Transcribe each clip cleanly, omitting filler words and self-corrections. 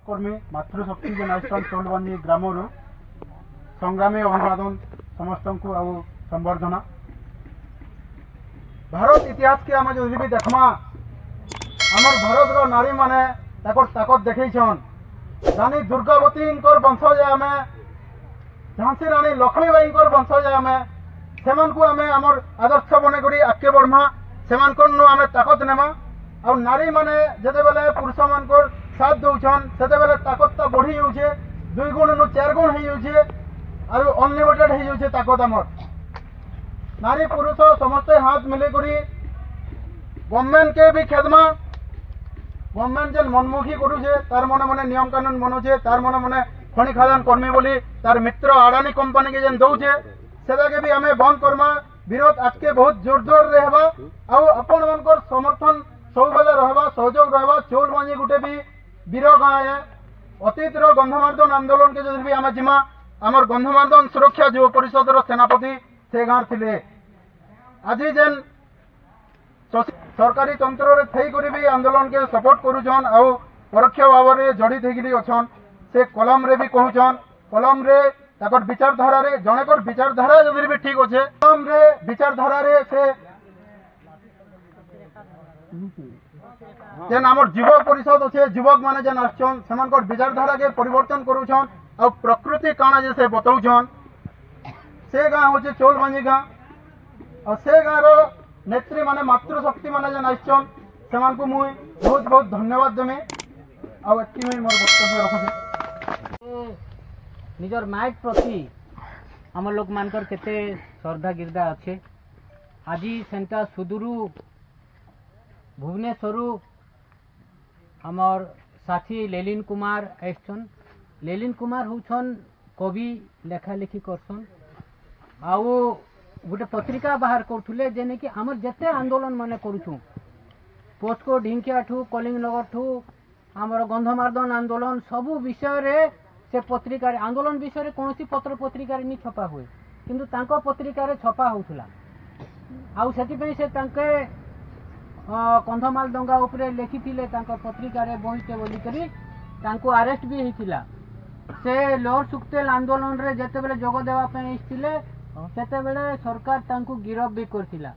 कर्मी मातृशक्ति जेन आइसन चोलबंदी ग्राम संग्रामी अभिवादन समस्त को आउ संबर्धना। भारत इतिहास के आम जो भी देखमा आमर भारत नारी माने ताकत देखन रानी दुर्गावती वंशज आम झांसी रानी लक्ष्मीबाई वंशज आम से आमर आदर्श बने आगे बढ़मा से आम ताकत नेमा आ नारी माने जेते बेले पुरुष मान साथ दौन से ताकतटा बढ़ी जाऊे 2 गुण नु 4 गुण हो जाऊे और अनलिमिटेड हो जाऊे ताकत आमर नारी पुरुष समस्ते हाथ मिले गवर्नमेंट के भी खेदमा गवर्नमेंट जेन मनमुखी करुचे तार मने मने नियम कानून बनाऊे तार मने मने खनि खादान कर्मी बोली तार मित्र अडानी कंपनी के जेन दौचे से भी आम बंद करमा विरोध आजके बहुत जोर जोर रहबा आपण मानकर समर्थन सब बेले रहबा सहयोग रहबा। चौलबांजी गुटे भी वीर गाँ है अतीत गंधमार्दन आंदोलन के जो भी आम जिमा आमर गंधमार्दन सुरक्षा युव परिषद सेनापति से गाँव थे आज जेन सरकारी तंत्र थी भी आंदोलन के सपोर्ट करुछन आउ परोक्ष भाव में जड़ित होगी अच्छन से कलम रे भी कहूछन कलम रे ताकर विचारधारा रे जनेकर विचारधारा जदि भी ठीक अच्छे कलम रे विचारधारा रे से जेन आमर युवक परिषद अच्छे युवक माने जेन आछन सेमानकर विचारधारा के परिवर्तन करुछन आ प्रकृति काना जे से बताउछन से गाँ होचे चौलबांजी गाँ और से गाँव रो नेत्री माने मातृशक्ति माने जेन आछन सेमानकु मुई बहुत बहुत धन्यवाद देमी आ एति मुई मोर वक्तव्य रखुछे। निजर माइक प्रति आम लोक मानकर केते श्रद्धा गिरदा अच्छे आज सेंटा सुदूरु भुवनेश्वर आमर साथी लेलिन कुमार आइछन। लेलिन कुमार होछन कवि लेखा लेखी करसन आउ गोटे पत्रिका बाहर करुले जेने कि आमर जेते आंदोलन माने करूछु पोस्को ढिंकिया ठू कलिंग नगर ठू आमर गंधमार्दन आंदोलन सबू विषय रे से पत्रिका आंदोलन विषय रे कौन पत्र पत्रिका नहीं छपा हुए किंतु तांको पत्रिका रे छपा होउथला आउ सेति से तांके कंधमाल दंगा उपरे लेखिथिले तांको पत्रिका रे बहिते बोली करी तांको अरेस्ट भी हिथिला से लोअर सुक्तेल आंदोलन रे जेते बेले जोग देवा पे आइथिले सेते बेले सरकार तांको गिरफ भी करथिला।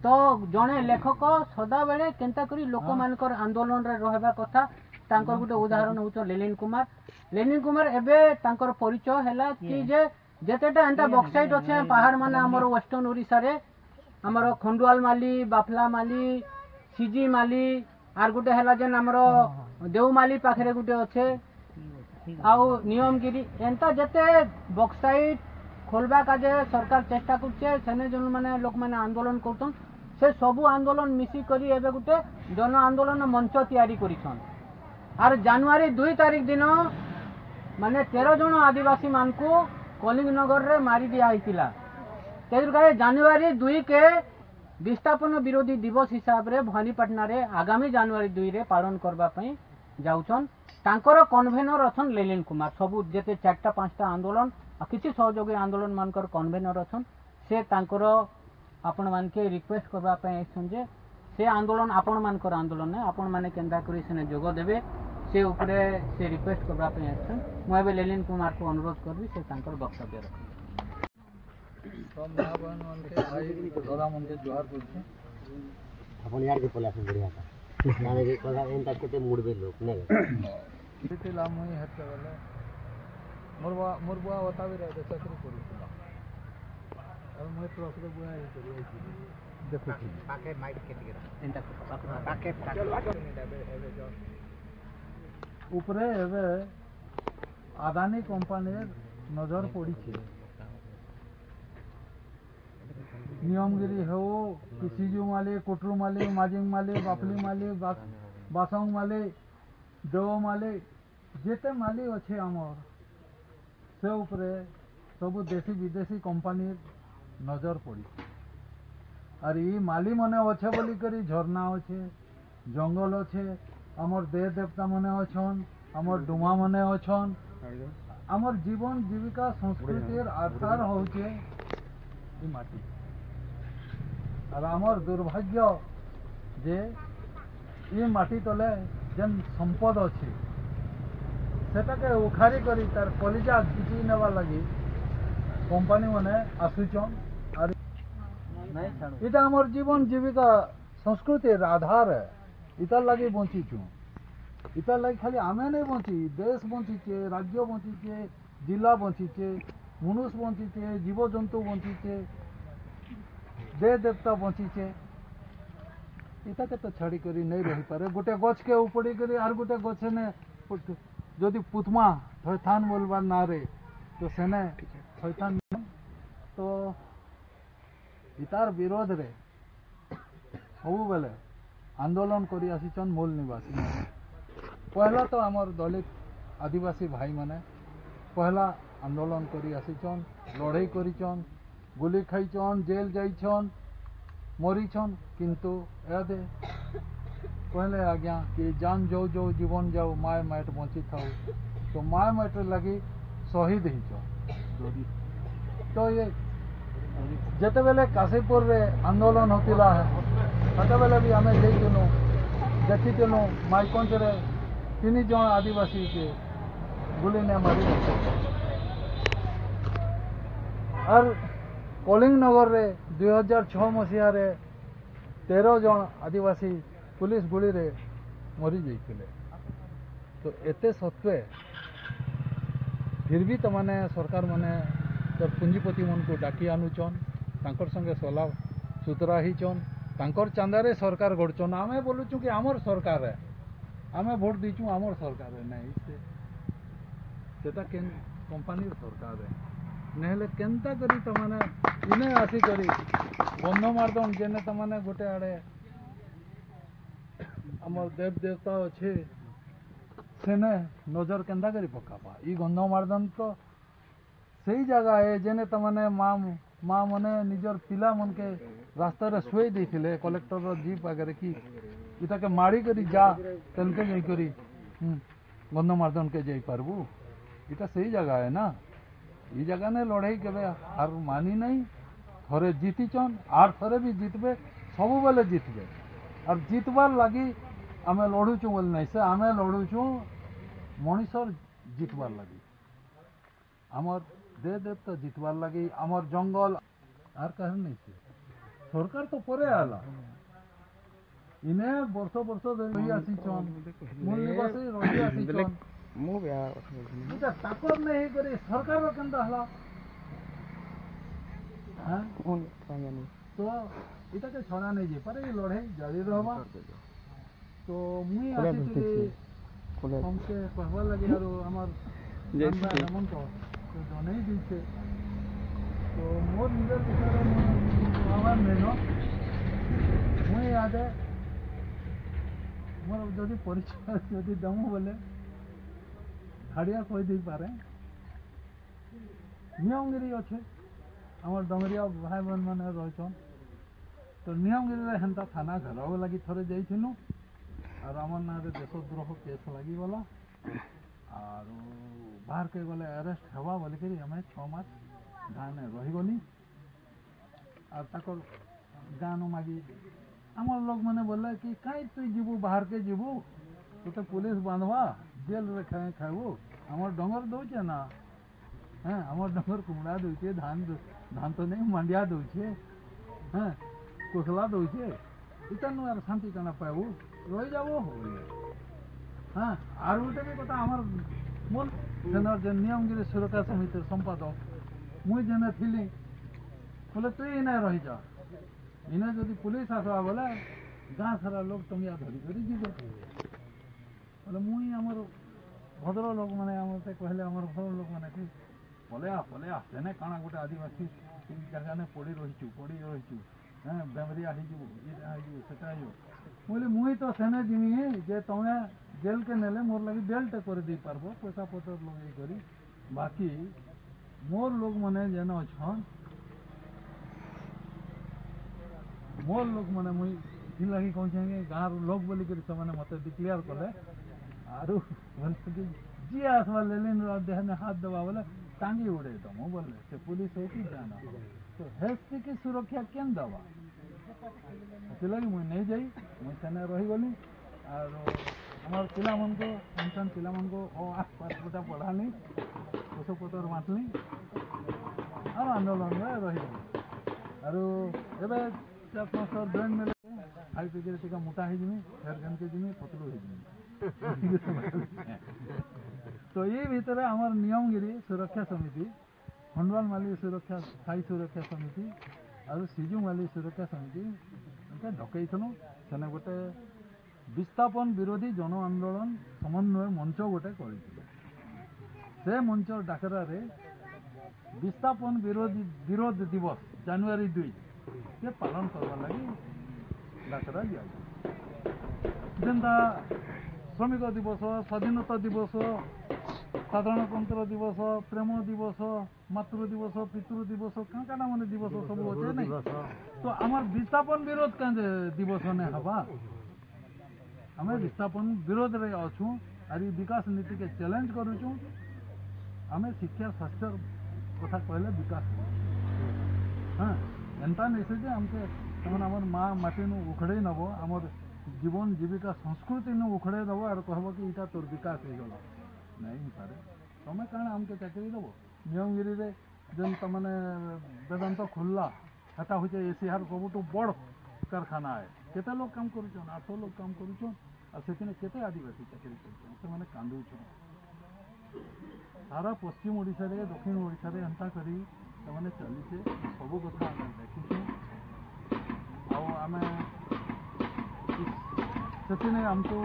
तो जने लेखक सदा बेले केंता करी लोक मानकर आंदोलन रे रहबा कथा तांकर गुटे उदाहरण होतो लेलिन कुमार एबे तांकर परिचय हैला कि जे जेतेटा एंता बॉक्साइट अछि पहाड़ माने हमर वेस्टर्न ओडिसा रे हमर खंडुआल माली बाफला माली सीजी माली आर गुटे हैला जेन हमर देवमाली पाखरे गुटे अच्छे आउ नियमगिरी एंता जेते बॉक्साइट खोलबा काजे सरकार चेष्टा करछे सेने जन माने लोक माने आंदोलन करतन से सबु आंदोलन मिसी करी एबे गुटे जन आंदोलन मंच तैयारी करिछन आर जनवरी 2 तारिख दिन माने 13 जन आदिवासी मान को कलिंग नगर रे मारी दिया हितिला तेजुर जनवरी 2 के विस्थापन विरोधी दिवस हिसाब रे भवानीपाटना रे आगामी जनवरी 2 रे पालन करबा पई जाउछन तांकर कन्वेनर अछन लेलिन कुमार सबु जेते 4टा 5टा आंदोलन आ किछि सहयोगी आंदोलन मानकर कन्वेनर अछन से तांकर आपण मान के रिक्वेस्ट करबा पई आछन जे से आंदोलन आपण मानकर आंदोलन है आपण माने केंदा करी सेने जोग देबे से ऊपरे से रिक्वेस्ट करबा पई आछन मु एबे लेलिन कुमार को अनुरोध करबी से तांकर वक्तव्य रख सब महाबहन मन के भाई दादा मन के जोहार करछे अपन यार के पला से बढ़िया था नाने के कदा एंता केते मुड़बे लोग ने केते लामई हत्या वाला मोरबुआ बताबी रे चाकरी करूला और मैं तो असर बुआ है करी देखो पाके माइक केते गिरा एंता पाके ऊपरे एबे अदानी कंपनी नजर पड़ी छे नियमगिरी हो कि सीजू माले कोटरू माले माजिंग माले बाफली माले बासंग माले देव माले जेते माली अच्छे आमर से उपरे सब देशी विदेशी कंपनी नजर पड़ी और ये माली मने अच्छे बोली करी झरना अच्छे जंगल अच्छे आमर देव देवता मने अच्छन आमर डुमा मने अच्छन आमर जीवन जीविका संस्कृतिर आधार होचे ये माटी और आमर दुर्भाग्य जे ये माटी तले जेन संपद अच्छे सेटाके उखारी करी तार कलिजा घिची नेबार लगी कंपानी माने आसुचन और इटा हमर जीवन जीविका संस्कृतिर आधार है इतार लगी बंचीचु इतार लगी खाली आमे नहीं बंची देश बंचीचे राज्य बंचीचे जिला बंचीचे मनुष्य बंचीचे जीव जंतु बंचीचे देव देवता बंचीचे इता के तो छाड़ी करी नहीं रही पारे गोटे गछ के उपड़ी करी आर गोटे गछ ने जदि पुतमा थैथान बोलबार ना रे तो सेने थैथान तो इतार विरोध रे सबु बेले आंदोलन करी आसीचन मूल निवासी पहला तो आमर दलित आदिवासी भाई माने पहला आंदोलन करी आसीचन लड़ाई करिचन गुली खाइचन जेल जाइचन मरीचन किंतु यादे पहले आज्ञा कि जान जो जो जीवन जाओ माय माइट बची था तो माय माइट लगी शहीद ही तो ये जिते बेले काशीपुर रे आंदोलन होतिला है सते बेले भी आमे जाइलु देखिलु माइकंज रे 3 जन आदिवासी के गुली ने मारी और कलिंग नगर रे 2006 मसीहा रे 13 जन आदिवासी पुलिस गुली रे मरी जाइथिले तो एते सत्वे फिर भी तो माने सरकार माने तो पुंजीपति मन को डाकी आनुचन तांकर संगे सलाह सुतरा हिचन तांकर चांदारे सरकार गढ़चन आमे बोलुचु कि आमर सरकार है आमे वोट दीचु आमर सरकार है नहीं से सेटा केन कंपनी सरकार है नहले केनता करी तमाने इने आसी करी बंध मारदन जेने तमाने गोटे आड़े हमर देव देवता अच्छे सेने नजर केंदा करी पकापा ई गंध मारदन तो सही जगह है जेने तमाने माँ मने निजर पिला मन के रास्ता रे शुई देथिले कलेक्टर रो जीप आगे कि इता के मारी करी जा तेनके जई करी गंध मारदन के जई पारबू इटा सही जगह है ना ई जगह ने लड़ाई के हार मानी नहीं थरे जीतीचन आर थरे भी जीतबे सबु बेले जीतबे और जीतबार लगी आमे लड़ुचु बोल नहीं से आमे लड़ुचु मनीषर जीतबार लगी आमर दे देवता जीतबार लगी आमर जंगल आर कह नहीं से सरकार तो परे आला इने वर्ष वर्ष रही आसीचन मूल निवासी रही आसीचन इटा ताकत नहीं करे सरकार रो केंदा हला हां तो इटा के छना नहीं जे पर लड़ाई जारी रहबा तो मुई आसी हमके कहवा लगे आरो हमर जैसे हेमंत तो नहीं दिसे तो मोर निजर विचार आवाज नेनो मुई आदे मोर जदि परिचय जदि दमु बोले हाड़िया कही दे पारे नियमगिरी अच्छे आम डंगरिया भाई बहन मैंने रहीचन तो नियमगिरी हेन्ता थाना घर लगी थोड़े जाइलु और आम ना देशद्रोह केस लगी गला और बाहर के गले अरेस्ट हवा बोलिक आम 6 मास गाँव में रहीगली और गाँव मागी आम लोग मैंने बोले कि कहीं तु जीवु बाहर के जीवु तो पुलिस बांधवा जेल रे खाइबू आमर डंगर दौचे ना हाँ आमर डंगर कुमड़ा दौचे धान तो नहीं मांडिया दौचे हाँ कोसला दौचे इतन यार शांति कना पाबू रही जाबो हाँ आर गोटे भी कथा आमर मोल सेनर जे नियमगिरी सुरक्षा समिति संपादक मुई जेने थिली बोले तु इने रही जा इने जदि पुलिस आसवा बोले गाँ सारा लोग टंगिया धरी धरी जीवे बोले मुई आमर भद्र लोक मैंने कहले आमर भद्र लोक मैंने पले आ सेने काना गोटे आदिवासी जगह ने पड़ी रही हाँ बेमरिया सेटा बोले मुई तो सेने जिमी जे तुमे जेल के नेले मोर लगी बेल्ट कर दी पारबो पैसा पतर लगे करी बाकी मोर लोग मैंने जेन अच्छन मोर लोग मैंने मुई लगी कहे गाँव लोग बोलिक मत डिक्लेयर कले आरु जी आसवा लेलिन देह हाथ दबा बोले टांगी उड़े तुम बोले से पुलिस है कि जाना तो हेल्थ की सुरक्षा केन दवा लगी मुई नहीं जाई मुई सेने रही गली और আমার ପିଲାମାନଙ୍କୁ ପେନ୍ସନ୍ ପିଲାମାନଙ୍କୁ ପାଠପଢ଼ା ପଢ଼ାନି ଔଷଧପତ୍ର ବାଣ୍ଟଲି ଆଉ ଆନ୍ଦୋଳନରେ ରହିଗଲି ଆରୁ ଏବେ 4-5 ବର୍ଷ ବ୍ରେନ୍ ମିଳେ ଖାଇ ପିଇକିରି ଟିକେ ମୋଟା ହେଇଯିମି ଫେର୍ କେନ୍କେ ଯିମି ପତଲୁ ହେଇଯିମି ତ ଏଇ ଭିତରେ ଆମର ନିୟମଗିରି ସୁରକ୍ଷା ସମିତି ଖଣ୍ଡୱାଲ ମାଲି ସୁରକ୍ଷା ସ୍ଥାୟୀ ସୁରକ୍ଷା ସମିତି ଆଉ ସିଜୁ ମାଲି ସୁରକ୍ଷା ସମିତି ଏଟା ଡକେଇଥିଲୁ ସେନେ ଗୋଟେ ବିସ୍ଥାପନ ବିରୋଧୀ ଜନ ଆନ୍ଦୋଳନ ସମନ୍ୱୟ ମଞ୍ଚ ଗୋଟେ କରିଥିଲେ ସେ ମଞ୍ଚ ଡାକରାରେ ବିସ୍ଥାପନ ବିରୋଧ ଦିବସ ଜାନୁଆରୀ 2 के पालन करवा लगी डाकरा दिया जेनता श्रमिक दिवस स्वाधीनता दिवस साधारणतंत्र दिवस प्रेम दिवस मातृ दिवस पितृ दिवस क्या माने दिवस सब अच्छे नहीं तो आमार विस्थापन विरोध क्या दिवस ने हवा आम विस्थापन विरोध रे अच्छू आर विकास नीति के चैलेंज करुचु आम शिक्षा स्वास्थ्य कथा कहले विकास हाँ एंता नहीं से आमके आमर माँ माटी उखड़े नब आमर जीवन जीविका संस्कृति उखड़े दब और कहब कि इटा तोर विकास हो गला नहीं पारे तुम क्या आमके चाकरी दब नियमगिरी जेन तमने वेदांत खुल्ला हेटा हूँ एशियार सबुठ बड़ कारखाना है केते लोग काम करुचन 800 लोग काम करुचन और से केते आदिवासी चाकरी कर कांदुचन सारा पश्चिम ओडिशा रे दक्षिण ओडिशा रे एंता करी तमने चलीचे सब कथा देखीचु आमे से आमको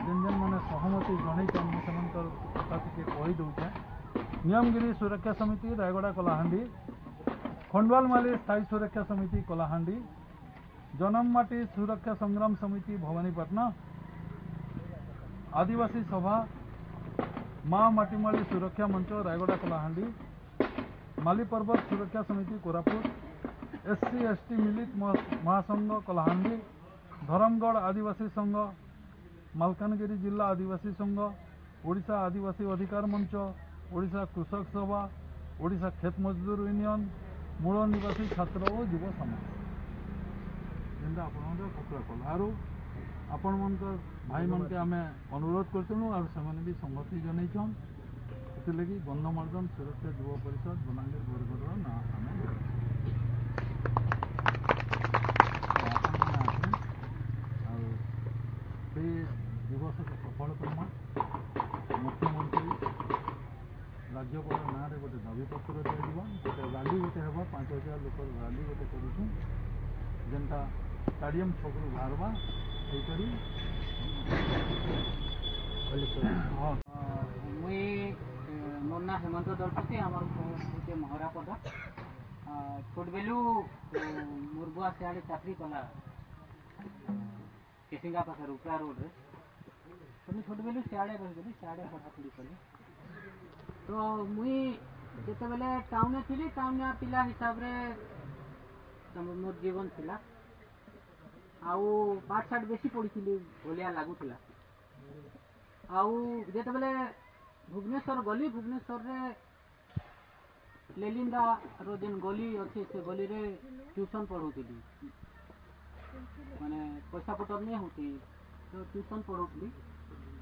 जेन जेन मैंने सहमति जनई कथा टी कही दौचे नियमगिरी सुरक्षा समिति रायगड़ा कलाहांडी खंडवाल माली स्थायी सुरक्षा समिति कलाहांडी जनममाटी सुरक्षा संग्राम समिति भवानीपाटना आदिवासी सभा माँ माटीमाली सुरक्षा मंच रायगड़ा कलाहांडी माली पर्वत सुरक्षा समिति कोरापुट SC ST मिलित महासंघ कलाहांडी धरमगढ़ आदिवासी संघ मालकानगिरी जिला आदिवासी संघ ओडिशा आदिवासी अधिकार मंच ओडिशा कृषक सभा ओडिशा खेत मजदूर यूनियन मूल निवासी छात्र और युव समाज जेनटा आपड़ा कलारू आपण मन भाई मन के आम अनुरोध करूँ और से भी संगति जनईछन लगी गंधमार्दन सुरक्षा युव परिषद बलांगीर बरगढ़ ना आम दिवस के सफल करमा मुख्यमंत्री राज्यपाल ना गोटे दाबीपत्र दिया गोटे रैली गोटे हम 5000 लोक रैली गोटे करूँ जेनटा स्टाडियम छक बाहरवा हाँ मुई मोर ना हेमंत दलपति आमर गोटे महरापदा छोट बेलू मुरबुआ सियाड़े चाकरी कला केसिंगा पाखे उपरा रोड रे तो मुझे छोट बेलू सियाड़े रही सियाड़े पढ़ापढ़ी कली तो मुई जिते बेले टाउन थी टाउन पिला हिसाब रे मोर जीवन थिला आउ पाठ साठ बेसी पढ़ी भलिया लगुला आउ जिते बेले भुवनेश्वर गली भुवनेश्वर रे लेलिंदा रो जेन गली अच्छे से गली रे ट्यूशन पढ़ाऊली माने पैसा पटर नहीं होती तो ट्यूशन पढ़ाऊली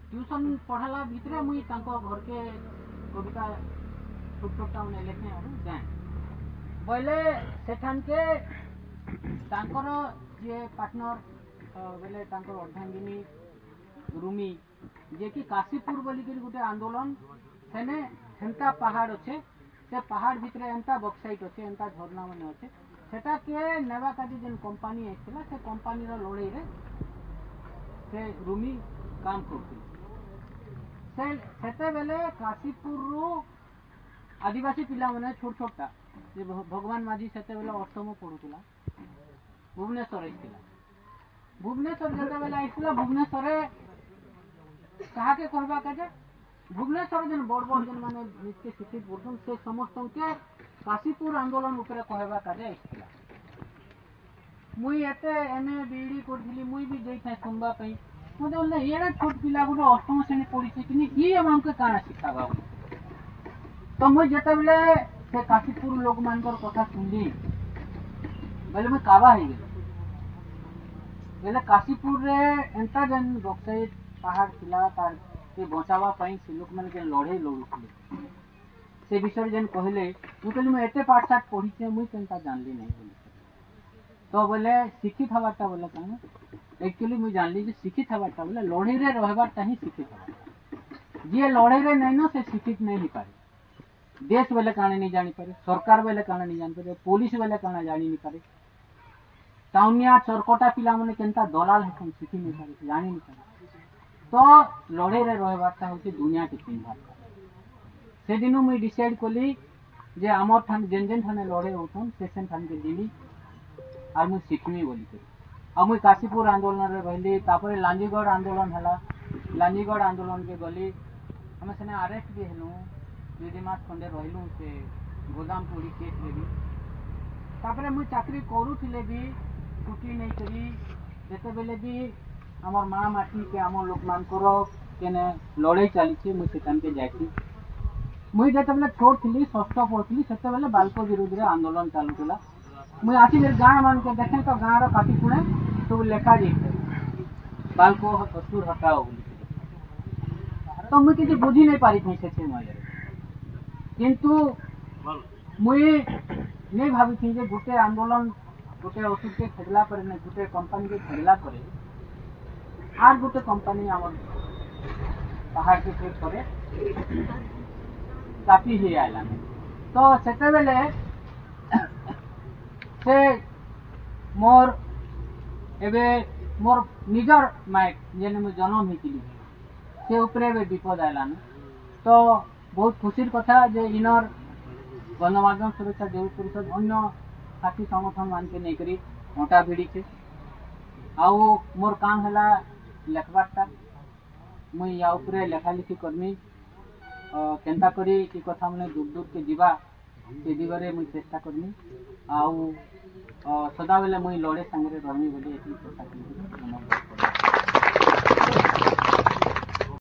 ट्यूशन पढ़ाला भितर मुई तांको घर के कविता छोट छोटा मैंने लिखे और जाए बोले सेठान के तांकर ये पार्टनर बोले तांकर अर्धांगिनी रूमी जे कि काशीपुर बोली गोटे आंदोलन सेने हेंता पहाड़ अच्छे से पहाड़ भितर एंता बक्साइट अच्छे एंता झरना मैंने अच्छे सेटा के नेवा काटी जेन कंपानी आइला से कंपानी लड़ाई रे से रूमी काम करते सेते बेले काशीपुर रु आदिवासी पिला मैंने छोट छोटा जे भगवान माझी सेते बेले अष्टम पढ़ुला भुवनेश्वर आइला भुवनेश्वर जेते बेले आइला भुवनेश्वर कहा के कहबा काजे भुवनेश्वर जेन बड़ बड़ जेन माने नित्य शिक्षित पढ़ुन से समस्त के काशीपुर आंदोलन उपरे कहबा काजे आइला मुई एते एमए बीडी करथिली मुई भी जई था सुनबा पई मुझे बोले ये छोट पिला गुटे अष्टम श्रेणी पढ़ी कि ये हमको काना शिखाबा तो मुझे जिते बेले से काशीपुर लोक मानकर कथा सुनली बोले काबा हो गए काशीपुर रे एंता जेन बक्साइट पहाड़ थिला तार के बचावा पई से लोक माने जे लड़े लड़ुଥିଲେ से विषय जेन कहले मु कहली मैं एते पाठ साठ पढ़ी से मुई केनता जानली नहीं बोली तो बोले शिक्षित हवाटा बोले कहां एक्चुअली मुई जानली जे शिक्षित हवाटा बोले लड़े रे रहबाटा ही शिक्षित हवा जे लड़े रे नहीं न से शिक्षित नहीं पारे देश बेले काने नहीं जानी पारे सरकार बेले काने नहीं जानी पारे पुलिस बेले काने जानी नहीं पारे टाउनिया चरकोटा पिला माने केनता दलाल है शिखी नहीं पारे जानी नहीं पारे तो लड़े रे रहबाटा होची दुनिया के चिन्ह से दिन मुई डिसाइड कली जे आमर ठान जेन जेन ठाने लड़े होतन सेशन ठान के दिली और मुई शिखमी बोली के अब मुई काशीपुर आंदोलन रे रहली तापरे लांजीगढ़ आंदोलन हला लांजीगढ़ आंदोलन के गली हमें सेने अरेस्ट भी हेलु 2 मास खंडे रहलु से गोदाम चोरी केस रे भी तापरे मुई चाकरी करूथिले भी छुट्टी नहीं करी जेते बेले भी हमर माँ माटी के हमर लोक मानकर केने लड़ाई चली छी मुई सेठान के जाइछी मुई जेते बेले छोट थिली षष्ठ पढ़ुଥିଲି सेते बेले बालको विरोध रे आंदोलन चालुଥିଲା मुई आसी मेरे गाँ मान के देखे तो गाँ रो काटी कुणे सब लेखा जाइए बालको असुर हटाओ बोली तो मुई किसी बुझी नहीं पारी थी से मजे किंतु मुई नहीं भावी थी जे गोटे आंदोलन गोटे असुर के खेदला पर नहीं गोटे कंपनी के खेदला करे आर गोटे कंपनी आमर पहाड़ के फेक करे काफी ही आइला तो सेते बेले से मोर एबे मोर निजर माइक जेने मैं जन्म हेतिली से ऊपर एबे विपद आइला तो बहुत खुशीर कथा जे इनर गणमाध्यम सुरक्षा जरूर परिषद अन्य साथी संगठन मान के नहीं करी मोटा भिड़ी छे आउ मोर काम हला लेखबाटा मुई या ऊपर लेखा लिखी करमी केनता करी कि कथा माने दूर दूर के जीवा से दिगरे मुई चेष्टा करमी आउ सदा बेले मुई लड़े संगे रहमी बोली एती कथा